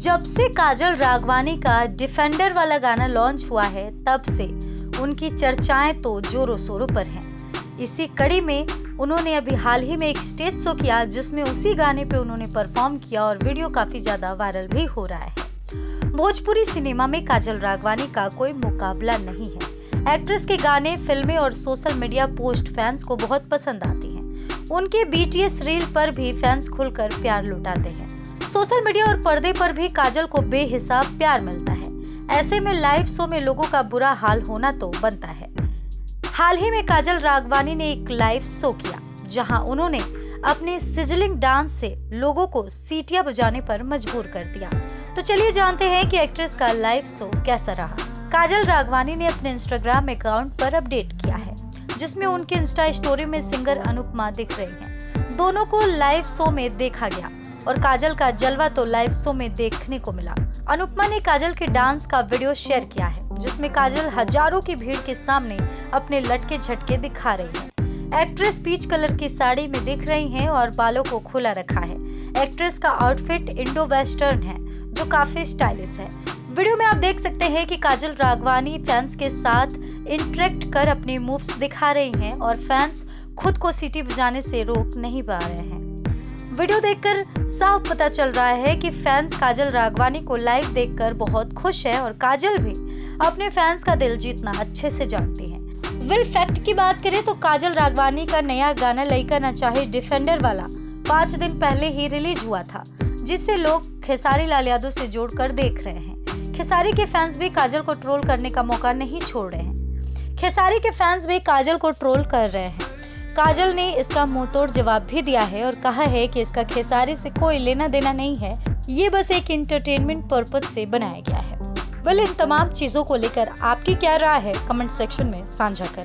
जब से काजल राघवानी का डिफेंडर वाला गाना लॉन्च हुआ है तब से उनकी चर्चाएं तो जोरों शोरों पर हैं। इसी कड़ी में उन्होंने अभी हाल ही में एक स्टेज शो किया जिसमें उसी गाने पे उन्होंने परफॉर्म किया और वीडियो काफी ज्यादा वायरल भी हो रहा है। भोजपुरी सिनेमा में काजल राघवानी का कोई मुकाबला नहीं है। एक्ट्रेस के गाने, फिल्में और सोशल मीडिया पोस्ट फैंस को बहुत पसंद आती हैं। उनके BTS रील पर भी फैंस खुलकर प्यार लुटाते हैं। सोशल मीडिया और पर्दे पर भी काजल को बेहिसाब प्यार मिलता है। ऐसे में लाइव शो में लोगों का बुरा हाल होना तो बनता है। हाल ही में काजल राघवानी ने एक लाइव शो किया जहां उन्होंने अपने सिजलिंग डांस से लोगों को सीटियां बजाने पर मजबूर कर दिया। तो चलिए जानते हैं कि एक्ट्रेस का लाइव शो कैसा रहा। काजल राघवानी ने अपने इंस्टाग्राम अकाउंट पर अपडेट किया है जिसमें उनके इंस्टा स्टोरी में सिंगर अनुपमा दिख रही हैं। दोनों को लाइव शो में देखा गया और काजल का जलवा तो लाइव शो में देखने को मिला। अनुपमा ने काजल के डांस का वीडियो शेयर किया है जिसमें काजल हजारों की भीड़ के सामने अपने लटके झटके दिखा रही है। एक्ट्रेस पीच कलर की साड़ी में दिख रही हैं और बालों को खुला रखा है। एक्ट्रेस का आउटफिट इंडो वेस्टर्न है जो काफी स्टाइलिश है। वीडियो में आप देख सकते हैं कि काजल राघवानी फैंस के साथ इंटरेक्ट कर अपने मूव्स दिखा रही हैं और फैंस खुद को सीटी बजाने से रोक नहीं पा रहे हैं। वीडियो देखकर साफ पता चल रहा है कि फैंस काजल राघवानी को लाइव देखकर बहुत खुश है और काजल भी अपने फैंस का दिल जीतना अच्छे से जानती हैं। फैक्ट की बात करें तो काजल राघवानी का नया गाना लइका ना चाहे डिफेंडर वाला 5 दिन पहले ही रिलीज हुआ था जिसे लोग खेसारी लाल यादव से जोड़कर देख रहे हैं। खेसारी के फैंस भी काजल को ट्रोल करने का मौका नहीं छोड़ रहे हैं। खेसारी के फैंस भी काजल को ट्रोल कर रहे हैं। काजल ने इसका मुंहतोड़ जवाब भी दिया है और कहा है कि इसका खेसारी से कोई लेना देना नहीं है, ये बस एक एंटरटेनमेंट पर्पज से बनाया गया है। इन तमाम चीजों को लेकर आपकी क्या राय है कमेंट सेक्शन में साझा करें।